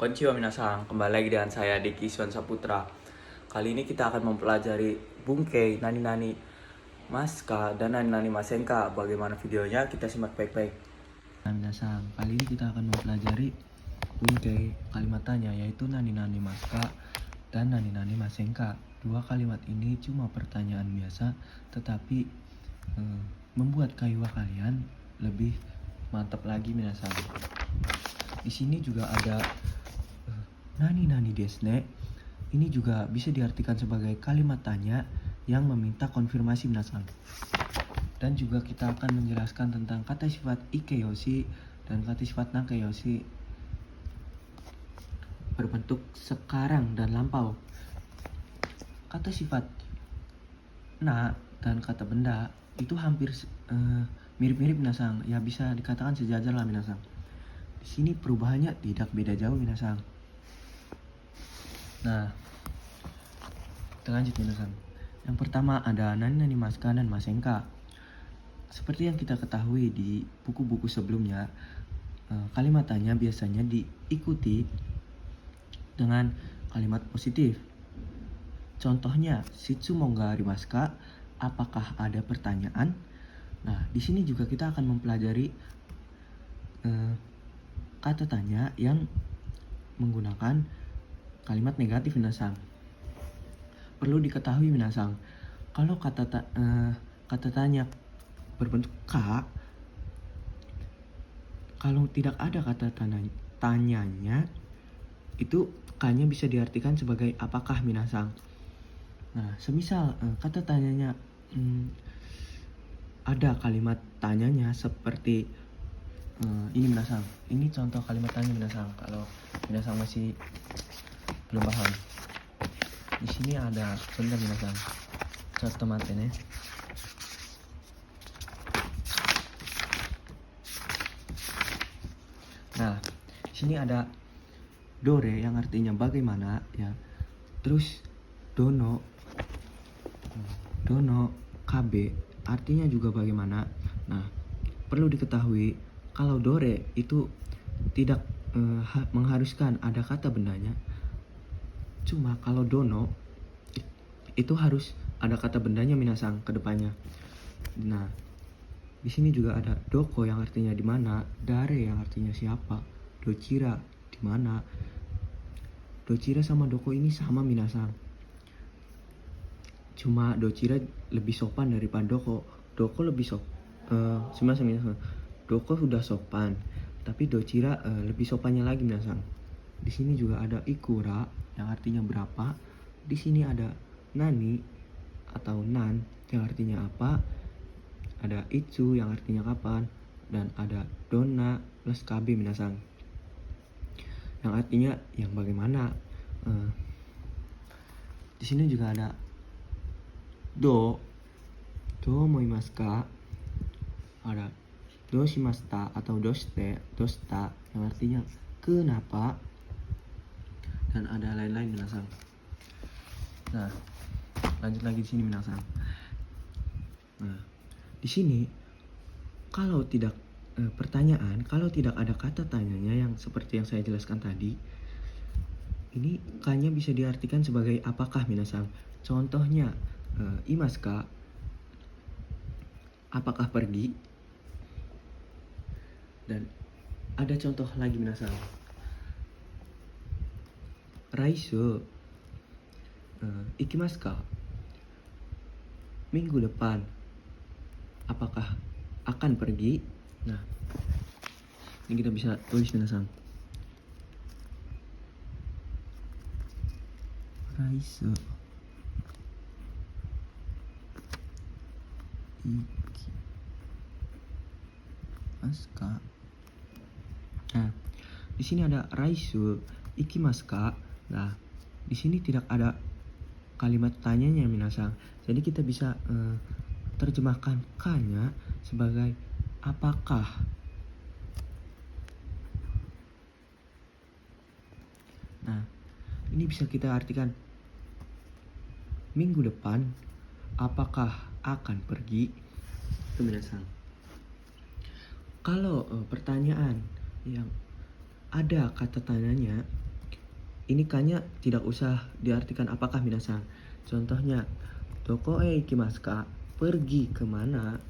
Konnichiwa minasan, kembali lagi dengan saya Deki Suan Saputra. Kali ini kita akan mempelajari Bunkei, Nani-Nani Maska, dan Nani-Nani Masenka. Bagaimana videonya? Kita simak baik-baik. Nah, minasan, kali ini kita akan mempelajari Bunkei, kalimat tanya yaitu Nani-Nani Maska dan Nani-Nani Masenka. Dua kalimat ini cuma pertanyaan biasa, tetapi membuat kaiwa kalian lebih mantap lagi minasan. Di sini juga ada Nani-Nani desne. Ini juga bisa diartikan sebagai kalimat tanya yang meminta konfirmasi minasan. Dan juga kita akan menjelaskan tentang kata sifat ikeyoshi dan kata sifat nakeyoshi berbentuk sekarang dan lampau. Kata sifat na dan kata benda itu hampir mirip-mirip minasan. Ya bisa dikatakan sejajar lah minasan. Di sini perubahannya tidak beda jauh minasan. Nah, kita lanjut minasan. Yang pertama ada Nani-Nani Maska dan Masenka. Seperti yang kita ketahui di buku-buku sebelumnya, kalimat tanya biasanya diikuti dengan kalimat positif. Contohnya, Shitsumonga arimasu ka? Apakah ada pertanyaan? Nah, di sini juga kita akan mempelajari kata tanya yang menggunakan kalimat negatif minasan. Perlu diketahui minasan, kalau kata tanya berbentuk ka, kalau tidak ada kata tanyanya, itu ka-nya bisa diartikan sebagai apakah minasan. Nah, semisal kata tanyanya ada kalimat tanyanya seperti ini minasan. Ini contoh kalimat tanya minasan. Kalau minasan masih belum paham, di sini ada contoh minasan. Contoh matene. Nah, di sini ada dore yang artinya bagaimana ya. Terus dono kabe artinya juga bagaimana. Nah, perlu diketahui kalau dore itu tidak mengharuskan ada kata bendanya. Cuma kalau dono itu harus ada kata bendanya minasan ke depannya. Nah, di sini juga ada doko yang artinya di mana, dare yang artinya siapa, dochira di mana. Dochira sama doko ini sama minasan. Cuma dochira lebih sopan daripada doko. Doko lebih minasan. Doko sudah sopan, tapi dochira lebih sopannya lagi minasan. Di sini juga ada ikura yang artinya berapa. Di sini ada nani atau nan yang artinya apa. Ada itsu yang artinya kapan, dan ada donna plus kabe minasan yang artinya yang bagaimana. Di sini juga ada do moimasu ka, ada do shimashita atau dosta yang artinya kenapa, dan ada lain-lain minasan. Nah, lanjut lagi di sini minasan. Nah, di sini kalau tidak pertanyaan, kalau tidak ada kata tanyanya yang seperti yang saya jelaskan tadi, ini ka-nya bisa diartikan sebagai apakah minasan. Contohnya imasu ka, apakah pergi. Dan ada contoh lagi minasan, raisu ikimasu ka, minggu depan apakah akan pergi. Nah, ini kita bisa tulis minasan, raisu ikimasu ka. Nah, di sini ada raisu ikimasu ka. Nah, di sini tidak ada kalimat tanyanya minasan. Jadi kita bisa terjemahkan ka-nya sebagai apakah. Nah, ini bisa kita artikan minggu depan apakah akan pergi. Itu minasan. Kalau pertanyaan yang ada kata tanyanya, ini kanya tidak usah diartikan apakah minasan. Contohnya, doko e ikimasu ka? Pergi kemana?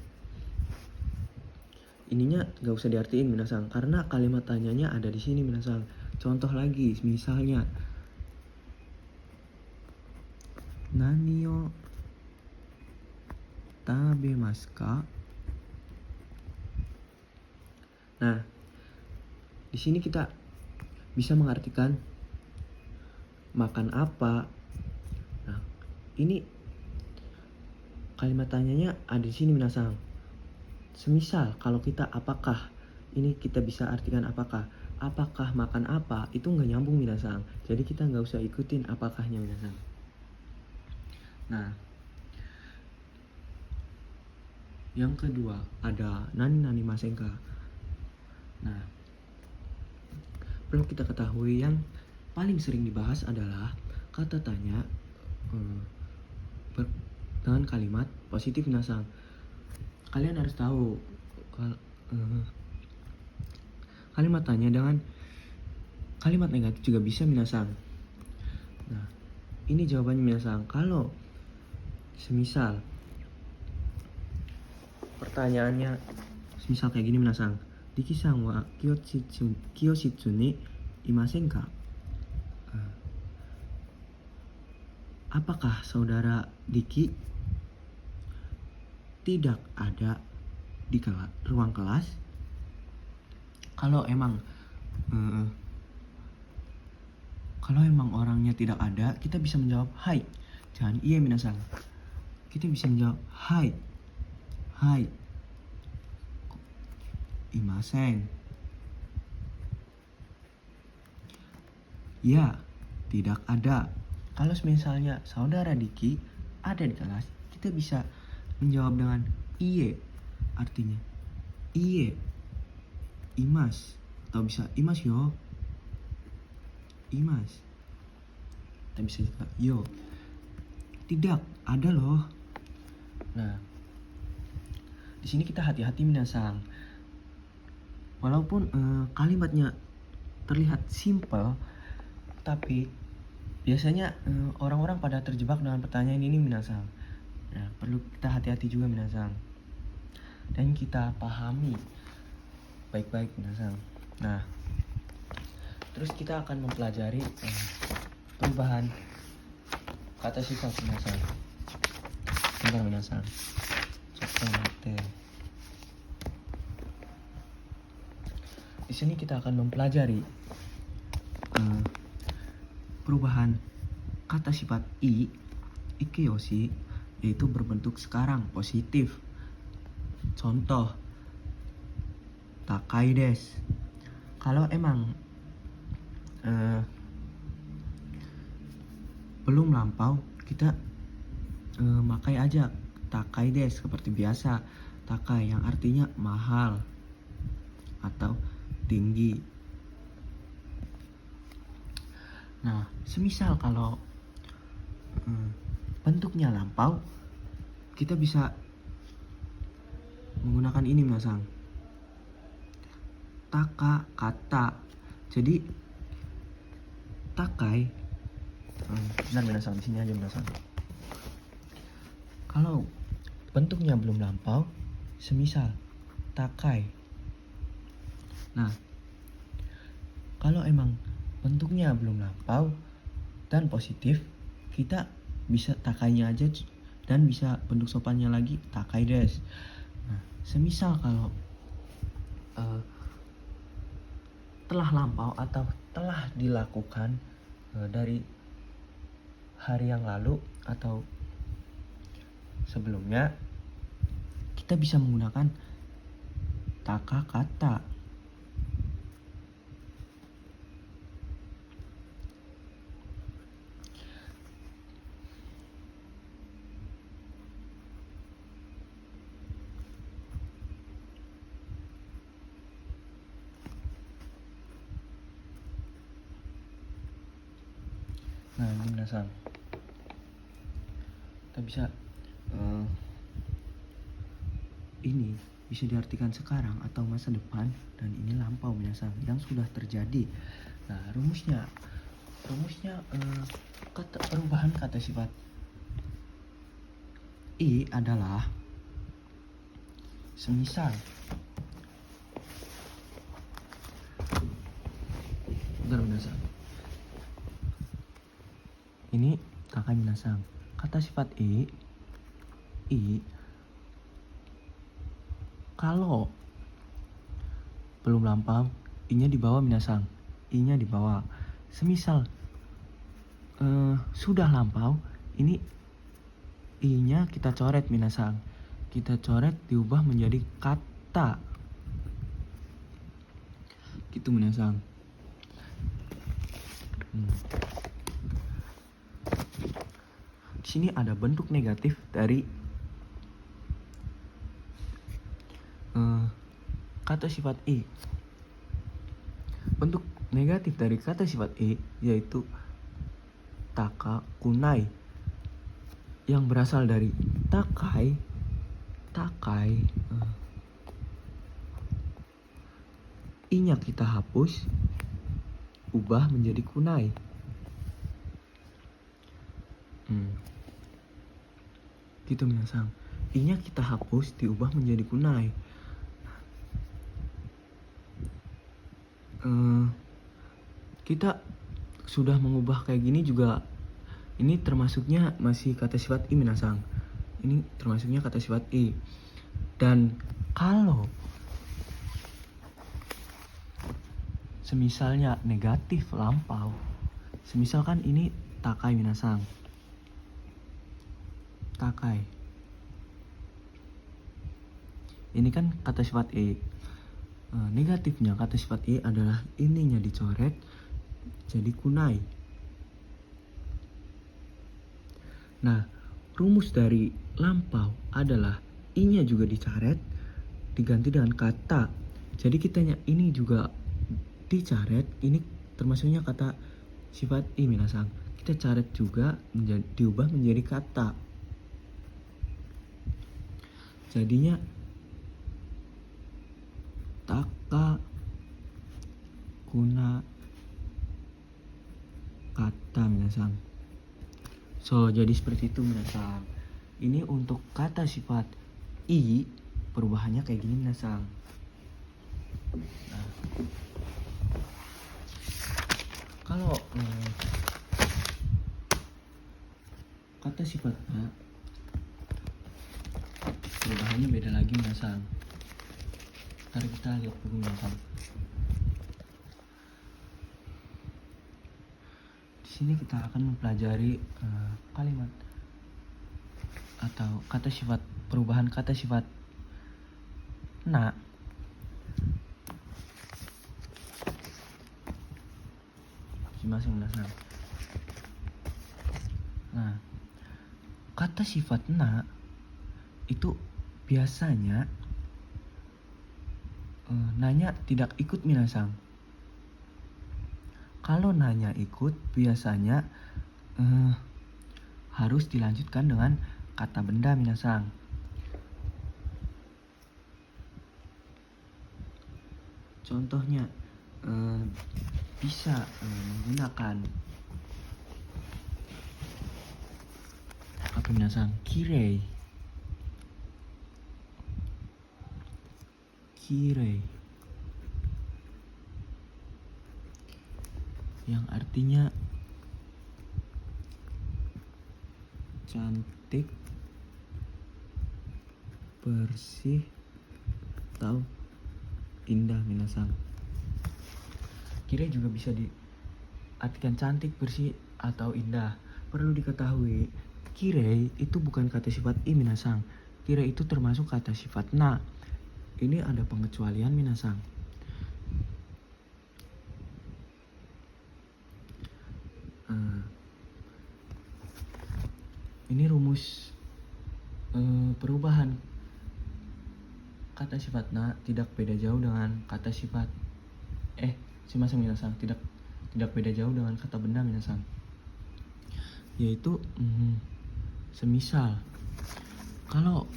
Ininya gak usah diartiin minasan, karena kalimat tanyanya ada di sini minasan. Contoh lagi, misalnya nani o tabemasu ka? Nah, di sini kita bisa mengartikan makan apa. Nah, ini kalimat tanyanya ada di sini minasan. Semisal kalau kita apakah, ini kita bisa artikan apakah. Apakah makan apa? Itu nggak nyambung minasan. Jadi kita nggak usah ikutin apakahnya minasan. Nah, yang kedua ada nani nani masenka. Nah, perlu kita ketahui yang paling sering dibahas adalah kata tanya dengan kalimat positif minasan. Kalian harus tahu kalimat tanya dengan kalimat negatif juga bisa minasan. Nah, ini jawabannya minasan. Kalau semisal pertanyaannya semisal kayak gini minasan, Diki-san wa kyoshitsu ni imasen ka? Apakah saudara Diki tidak ada di ruang kelas? Kalau emang orangnya tidak ada, kita bisa menjawab hai. Jangan iya minasan. Kita bisa menjawab hai. Hai. Imasen. Ya, tidak ada. Kalau misalnya saudara Diki ada di kelas, kita bisa menjawab dengan iye. Artinya iye. Imas. Atau bisa imas yo. Imas. Kita bisa juga yo. Tidak ada loh. Nah, di sini kita hati-hati minasan. Walaupun kalimatnya terlihat simple, tapi biasanya orang-orang pada terjebak dengan pertanyaan ini minasan. Nah, perlu kita hati-hati juga minasan. Dan kita pahami baik-baik minasan. Nah, terus kita akan mempelajari perubahan kata sifat minasan. Bentar minasan. Di sini kita akan mempelajari perubahan kata sifat ikeyoshi, yaitu berbentuk sekarang positif. Contoh, takai desu. Kalau emang belum lampau, kita makai aja takai desu seperti biasa. Takai yang artinya mahal atau tinggi. Nah, semisal kalau bentuknya lampau, kita bisa menggunakan ini minasan. Taka kata. Jadi takai. Benar minasan, di sini aja minasan. Kalau bentuknya belum lampau, semisal takai. Nah, kalau emang bentuknya belum lampau dan positif, kita bisa takainya aja dan bisa bentuk sopannya lagi takai desu. Nah, semisal kalau telah lampau atau telah dilakukan dari hari yang lalu atau sebelumnya, kita bisa menggunakan taka kata. Nah, ini minasan, kita bisa ini bisa diartikan sekarang atau masa depan, dan ini lampau minasan yang sudah terjadi. Nah, rumusnya rumusnya perubahan kata sifat i adalah semisal bentar minasang. Ini kakak minasang. Kata sifat i kalau belum lampau i-nya di bawah minasang. I-nya di bawah. Semisal sudah lampau, ini i-nya kita coret minasang. Kita coret diubah menjadi kata. Gitu minasang. Di sini ada bentuk negatif dari kata sifat i. Bentuk negatif dari kata sifat i yaitu taka kunai, yang berasal dari takai. I-nya kita hapus, ubah menjadi kunai. Gitu minasang. I-nya kita hapus, diubah menjadi kunai. Kita sudah mengubah kayak gini juga, ini termasuknya masih kata sifat i minasang. Ini termasuknya kata sifat i. Dan kalau semisalnya negatif lampau, semisalkan ini takai minasang. Takai. Ini kan kata sifat i. Negatifnya kata sifat i adalah ininya dicoret jadi kunai. Nah, rumus dari lampau adalah i-nya juga dicoret diganti dengan kata. Jadi kitanya ini juga dicoret, ini termasuknya kata sifat i minasang. Kita coret juga diubah menjadi kata. Jadinya taka kuna kata minasang. So, jadi seperti itu minasang. Ini untuk kata sifat i, perubahannya kayak gini minasang. Nah, kalau kata sifat a, perubahannya beda lagi minasang. Ntar kita lihat dulu minasang. Di sini kita akan mempelajari kalimat atau kata sifat, perubahan kata sifat na. Masing minasang. Nah, kata sifat na itu biasanya nanya tidak ikut minasang. Kalau nanya ikut biasanya harus dilanjutkan dengan kata benda minasang. Contohnya bisa menggunakan apa minasang? Kirei. Yang artinya cantik, bersih, atau indah minasang. Kirei juga bisa diartikan cantik, bersih, atau indah. Perlu diketahui, kirei itu bukan kata sifat i minasang. Kirei itu termasuk kata sifat na. Ini ada pengecualian minasang. Ini rumus perubahan kata sifat na tidak beda jauh dengan kata sifat simasang minasang, tidak beda jauh dengan kata benda minasang. Yaitu semisal kalau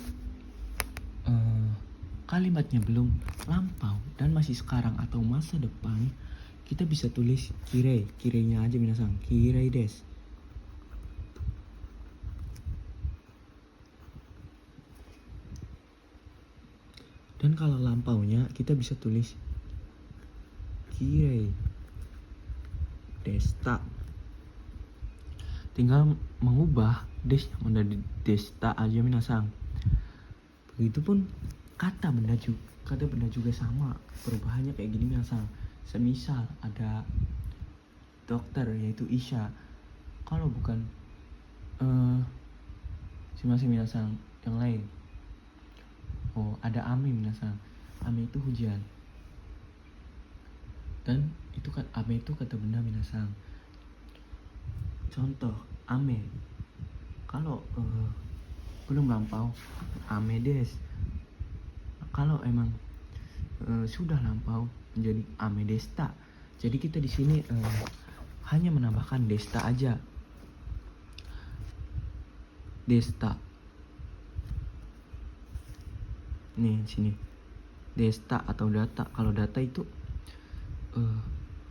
kalimatnya belum lampau dan masih sekarang atau masa depan, kita bisa tulis kirei, kirei-nya aja minasang, kirei desu. Dan kalau lampaunya kita bisa tulis kirei desta. Tinggal mengubah des menjadi desta aja minasang. Begitupun kata benda juga sama, perubahannya kayak gini minasang. Semisal ada dokter yaitu Isha, kalau bukan masih minasang yang lain. Oh, ada ame minasang. Ame itu hujan. Dan itu kan ame itu kata benda minasang. Contoh ame. Kalau belum lampau ame des. Kalau emang sudah lampau menjadi ame desta. Jadi kita di sini hanya menambahkan desta aja. Desta. Nih sini. Desta atau data. Kalau data itu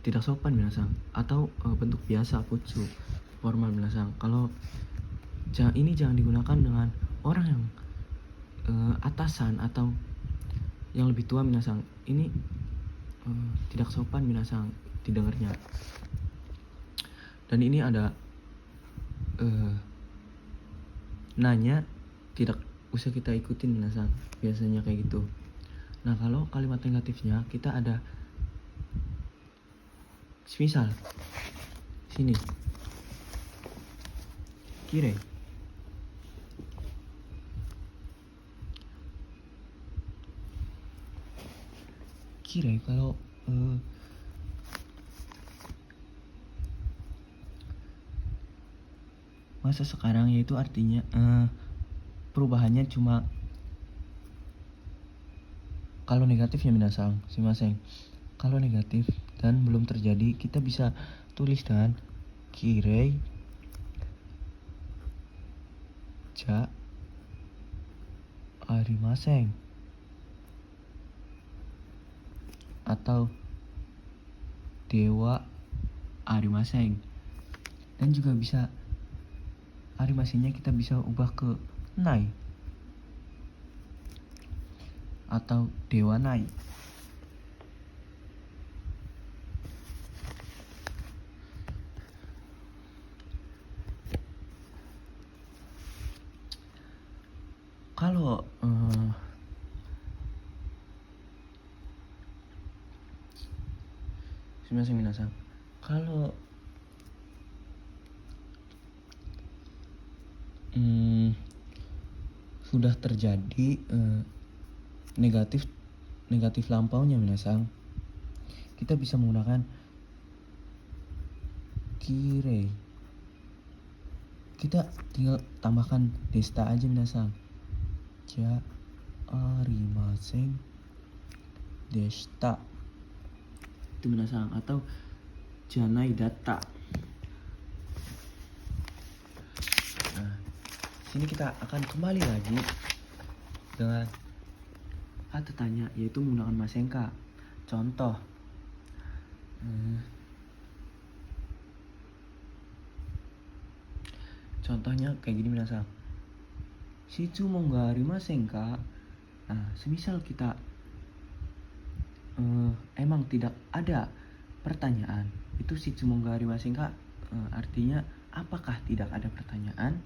tidak sopan minasang, atau bentuk biasa futsu formal minasang. Kalau ini jangan digunakan dengan orang yang atasan atau yang lebih tua minasang. Ini tidak sopan minasang didengarnya. Dan ini ada nanya, tidak usah kita ikutin minasang, biasanya kayak gitu. Nah kalau kalimat negatifnya kita ada misal sini kirei. Kirei kalau masa sekarang, yaitu artinya perubahannya cuma kalau negatif ya minasang, simaseng. Kalau negatif dan belum terjadi, kita bisa tulis dengan kirei ja arimaseng atau dewa arimaseng. Dan juga bisa arimasengnya kita bisa ubah ke nai atau dewa nai. Kalau minasang, kalau sudah terjadi negatif lampaunya minasang, kita bisa menggunakan kirei. Kita tinggal tambahkan desta aja minasang, ja arimaseng desta itu minasang, atau janai data. Nah, sini kita akan kembali lagi dengan kata tanya, yaitu menggunakan masenka. Contoh contohnya kayak gini minasang, shitsumon ga arimasen ka. Nah, semisal kita emang tidak ada pertanyaan, itu shitsumon ga arimasen ka artinya apakah tidak ada pertanyaan.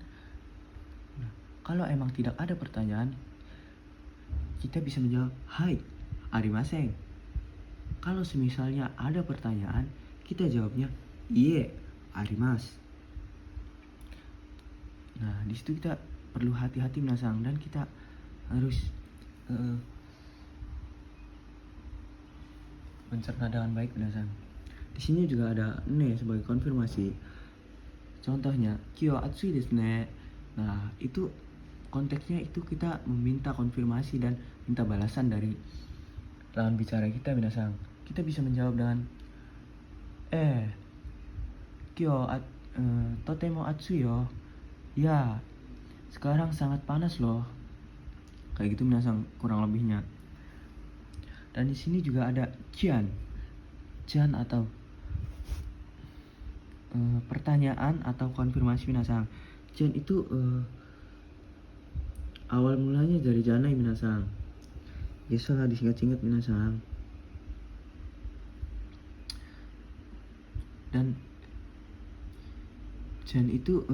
Nah, kalau emang tidak ada pertanyaan, kita bisa menjawab hai arimasen. Kalau semisalnya ada pertanyaan, kita jawabnya iye arimasu. Nah, di situ kita perlu hati-hati minasang, dan kita harus mencerna dengan baik minasang. Di sini juga ada ne sebagai konfirmasi. Contohnya kyo atsui desu ne. Nah, itu konteksnya itu kita meminta konfirmasi dan minta balasan dari lawan bicara kita minasang. Kita bisa menjawab dengan kyo totemo atsui yo. Ya, sekarang sangat panas loh. Kayak gitu minasang kurang lebihnya. Dan di sini juga ada Chan atau pertanyaan atau konfirmasi minasang. Jen itu awal mulanya dari Janai minasang. Biasalah disingkat-singkat minasang. Dan Jen itu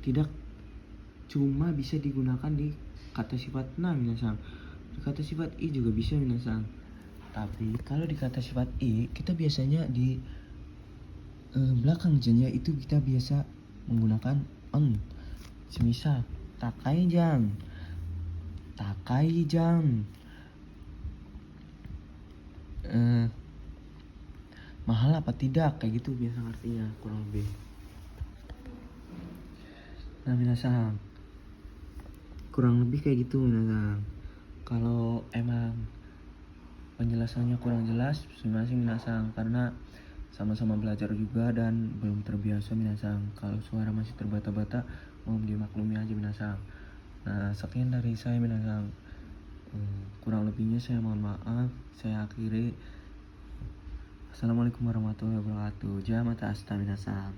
tidak cuma bisa digunakan di kata sifat na minasang. Di kata sifat i juga bisa minasang. Tapi kalau di kata sifat i kita biasanya di belakang jennya itu kita biasa menggunakan en. Semisal takai jang, mahal apa tidak, kayak gitu biasa artinya kurang lebih. Nah minasang, kurang lebih kayak gitu minasang. Kalau emang penjelasannya kurang jelas, masing-masing minasang, karena sama-sama belajar juga dan belum terbiasa minasang. Kalau suara masih terbata-bata, mohon dimaklumi aja minasang. Nah sekian dari saya minasang. Kurang lebihnya saya mohon maaf. Saya akhiri. Assalamualaikum warahmatullahi wabarakatuh. Jamata asta minasang.